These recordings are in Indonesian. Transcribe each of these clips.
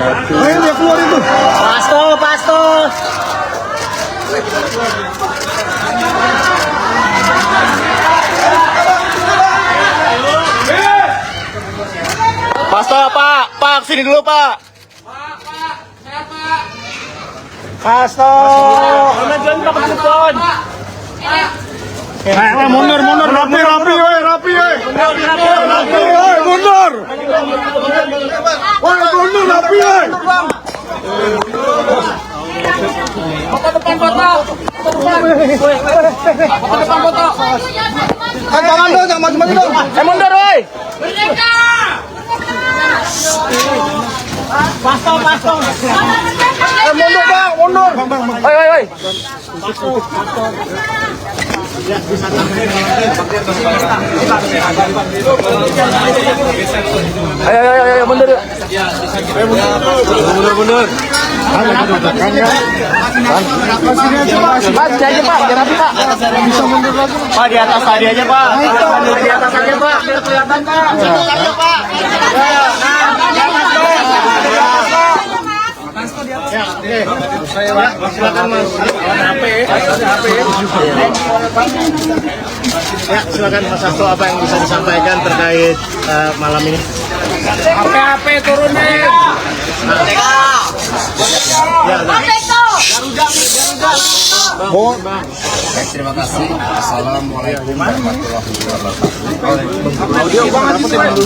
Ayo dia keluar itu. Pasto. Pasto, Pak, sini dulu, Pak. Pasto. Mundur, rapi, mundur. Woi, mundur, rapi, Depan foto. Jangan maju dong. Mundur, woi. Pasto. Mundur, Bang, mundur. Woi. Ayo, mundur. Mundur. Mas, aja, Pak. Biar rapi, Pak. Bisa mundur lagi. Pak, di atas tadi aja, Pak. Di atas aja, Pak. Biar kelihatan, Pak. Ayo, Pak. Silakan Mas. HP. Ya, silakan Mas Hasto, apa yang bisa disampaikan terkait malam ini? HP turunin. Terima kasih. Assalamualaikum warahmatullahi wabarakatuh.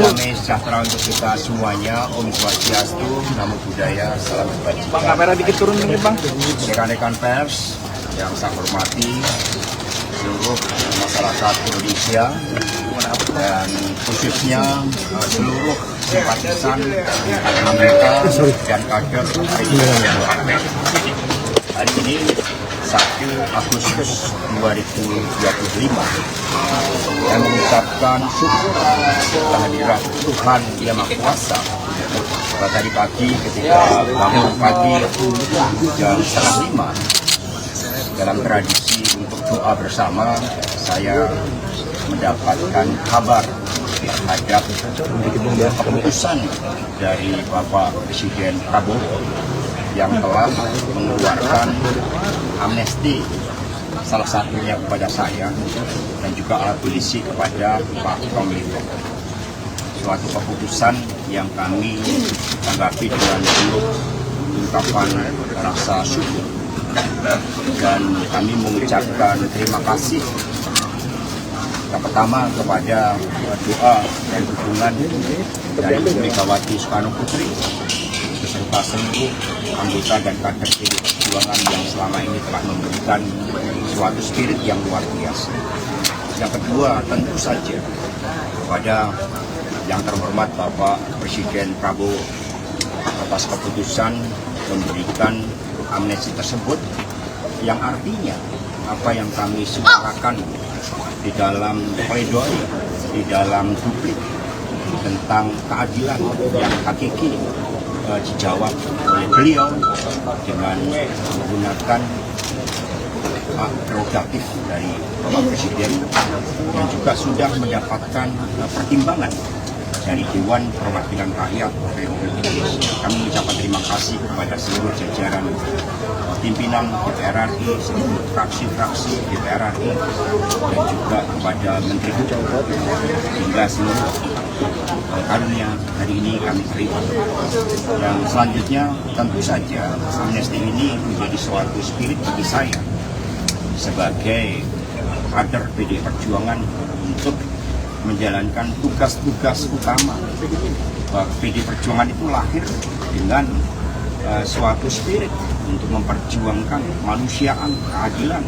Damai sejahtera untuk kita semuanya. Om Swastiastu, Namo Buddhaya, salam kebajikan. Bang, kamera dikit turun dikit, Bang. Rekan-rekan pers yang saya hormati, seluruh masyarakat Indonesia dan khususnya seluruh simpatisan anggota dan kader hari ini 1 Agustus 2025 saya mengucapkan syukur kehadiran Tuhan Yang Maha Kuasa. Tadi pagi ketika bangun pagi jam 4:30 dalam tradisi untuk doa bersama, saya mendapatkan kabar terhadap keputusan dari Bapak Presiden Prabowo yang telah mengeluarkan amnesti, salah satunya kepada saya dan juga alat polisi kepada Pak Komito. Suatu keputusan yang kami tanggapi dengan penuh ungkapan rasa syukur, dan kami mengucapkan terima kasih yang pertama kepada doa dan dukungan dari Ibu Megawati Soekarno Putri beserta seluruh anggota dan kader PDI Perjuangan yang selama ini telah memberikan suatu spirit yang luar biasa. Yang kedua, tentu saja kepada yang terhormat Bapak Presiden Prabowo atas keputusan memberikan amnesti tersebut, yang artinya apa yang kami suarakan di dalam pledoi, di dalam duplik tentang keadilan yang hakiki dijawab oleh beliau dengan menggunakan hak prerogatif dari Bapak Presiden yang juga sudah mendapatkan pertimbangan dari Dewan Perwakilan Rakyat Republik Indonesia. Kami mengucapkan terima kasih kepada seluruh jajaran pimpinan DPR RI, seluruh fraksi-fraksi DPR RI, dan juga kepada Menteri Hukum hingga seluruh karunia hari ini kami terima. Dan selanjutnya tentu saja amnesti ini menjadi suatu spirit bagi saya sebagai kader PDI Perjuangan untuk menjalankan tugas-tugas utama. PDI Perjuangan itu lahir dengan suatu spirit untuk memperjuangkan kemanusiaan, keadilan,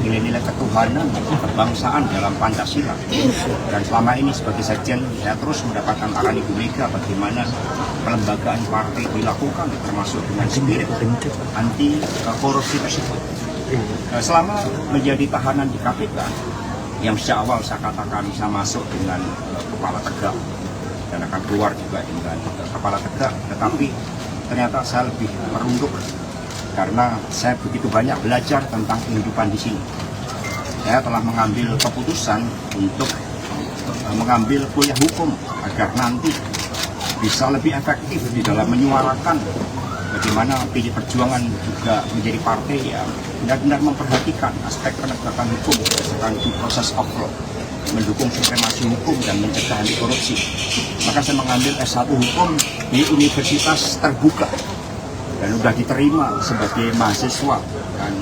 nilai-nilai ketuhanan, kebangsaan dalam Pancasila. Dan selama ini sebagai sekjen saya terus mendapatkan arahan Ibu Mega bagaimana pelembagaan partai dilakukan, termasuk dengan spirit anti korupsi tersebut. Selama menjadi tahanan di KPK, yang sejak awal saya katakan saya masuk dengan kepala tegak dan akan keluar juga dengan kepala tegak, tetapi ternyata saya lebih merunduk karena saya begitu banyak belajar tentang kehidupan di sini. Saya telah mengambil keputusan untuk mengambil kuliah hukum agar nanti bisa lebih efektif di dalam menyuarakan bagaimana PD Perjuangan juga menjadi partai yang benar-benar memperhatikan aspek penegakan hukum berdasarkan due process of law, mendukung supremasi hukum dan mencegah anti korupsi. Maka saya mengambil S1 Hukum di Universitas Terbuka dan sudah diterima sebagai mahasiswa, dan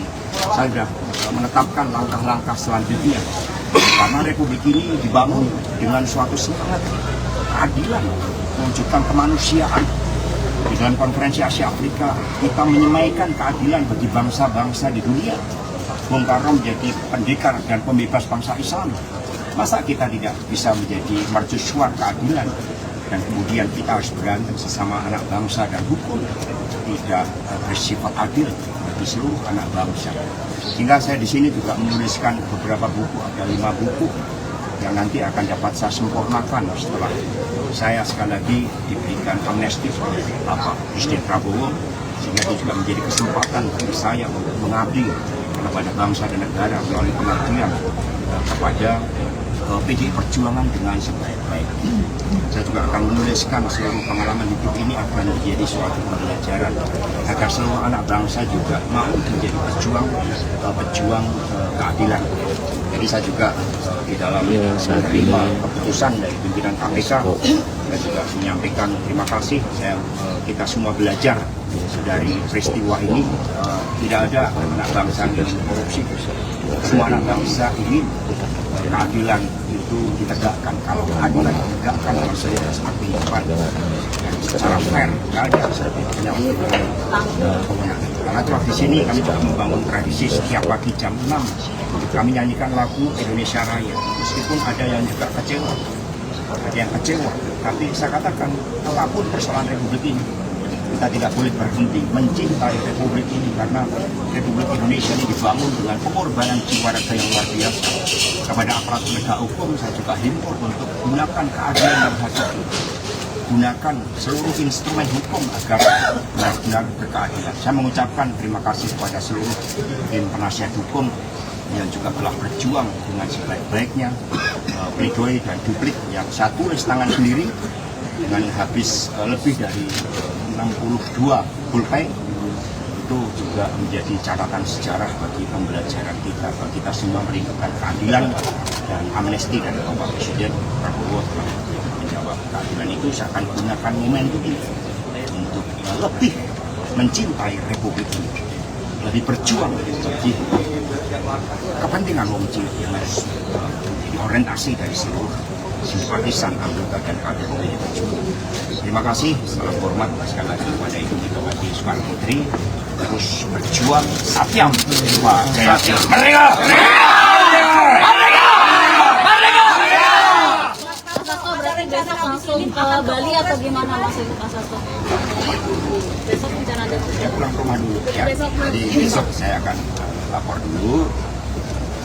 saya sudah menetapkan langkah-langkah selanjutnya karena Republik ini dibangun dengan suatu semangat keadilan, mewujudkan kemanusiaan. Di dalam konferensi Asia Afrika kita menyemaikan keadilan bagi bangsa-bangsa di dunia. Bung Karno menjadi pendekar dan pembebas bangsa Islam. Masa kita tidak bisa menjadi mercusuar keadilan, dan kemudian kita harus berantem sesama anak bangsa, dan hukum tidak bersifat adil bagi seluruh anak bangsa. Sehingga saya di sini juga menuliskan beberapa buku, ada 5 buku yang nanti akan dapat saya sempurnakan setelah saya sekali lagi diberikan amnesti oleh Presiden Prabowo, sehingga itu juga menjadi kesempatan bagi saya untuk mengabdi kepada bangsa dan negara melalui pengabdian kepada PD Perjuangan dengan sebaik-baiknya. Saya juga akan menuliskan seluruh pengalaman hidup ini akan menjadi suatu pembelajaran agar seluruh anak bangsa juga mau menjadi pejuang keadilan. Jadi saya juga di dalam menerima keputusan dari pimpinan KPK, saya juga menyampaikan terima kasih. Kita semua belajar dari peristiwa ini. Tidak ada anak bangsa yang korupsi. Semua anak bangsa ingin keadilan itu ditegakkan. Kalau keadilan ditegakkan dalam sebuah kehidupan secara fair, tidak ada kewenangan. Karena di sini kami juga membangun tradisi setiap pagi jam 6 kami nyanyikan lagu Indonesia Raya. Meskipun ada yang juga kecewa, tapi saya katakan apapun persoalan Republik ini, kita tidak boleh berhenti mencintai Republik ini, karena Republik Indonesia ini dibangun dengan pengorbanan jiwa raga yang luar biasa. Kepada aparat penegak hukum saya juga himpun untuk gunakan keadilan yang hakiki, gunakan seluruh instrumen hukum agar benar-benar berkeadilan. Saya mengucapkan terima kasih kepada seluruh tim penasihat hukum yang juga telah berjuang dengan sebaik-baiknya, pledoi dan duplik yang saya tulis tangan sendiri dengan habis lebih dari 62 pulpen. Itu juga menjadi catatan sejarah bagi pembelajaran kita, bahwa kita semua merindukan keadilan, dan amnesti dari Bapak Presiden Prabowo telah menjawab keadilan itu. Saya akan gunakan momentum ini untuk lebih mencintai Republik ini, lebih berjuang bagi kepentingan wong cilik yang harus diorientasi dari seluruh simpatisan anggota dan kader PD Perjuangan. Terima kasih, salam hormat sekali lagi kepada Ibu Megawati Soekarno Putri. Terus berjuang, Satyam Dewa Jayate. Merdeka! Mas Hasto berarti besok langsung ke Bali atau gimana Mas Hasto? Besok rencana ada? Saya pulang ke rumah dulu ya. Jadi besok saya akan lapor dulu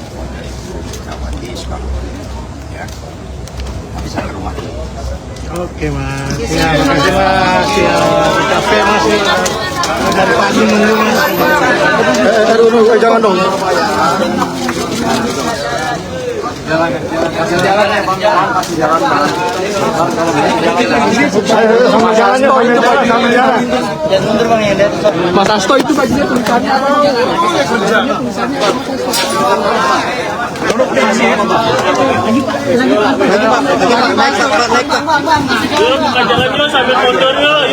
kepada Ibu Megawati Soekarno Putri ya. Tapi saya ke rumah dulu. Oke Mas, ya, makasih Mas, ya, capek Mas, dari pagi nunggu Mas. Jangan dong. Kasih jalan ya Bang, kasih jalan. Sama jalannya sama jalan. Jangan mundur Bang ya, lihat. Mas Hasto itu bajunya tulisannya apa? Buka jalan yuk sambil motor yuk.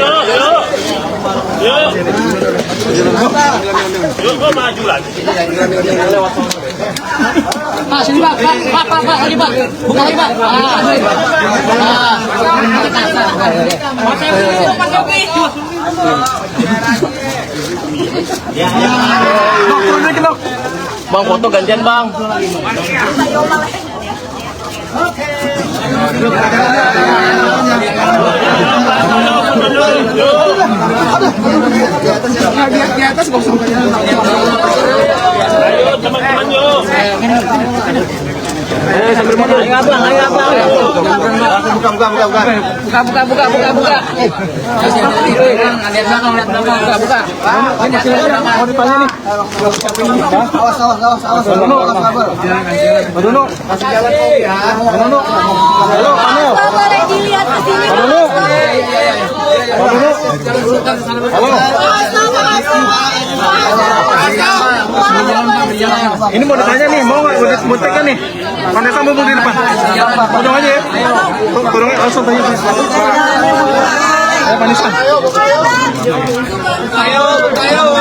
Yuk kok maju lagi. Pak, sini Pak, lagi Pak. Buka lagi Pak. Bang foto gantian bang. Di atas kok sampai. Ayo teman-teman yuk. Sambil motor. Ayo abang. Buka. Lihat belakang. Buka. Ini masih ada mau ditanya nih. Awas. Dono. Kasih jalan ya. Dono. Halo, Panel. Boleh dilihat ke sini. Dono. Halo. Ini mau ditanya nih, mau nggak mau tekan nih? Vanessa mau di depan. Tolong aja ya. Tolong langsung tanya. Ayo Vanessa. Ayo.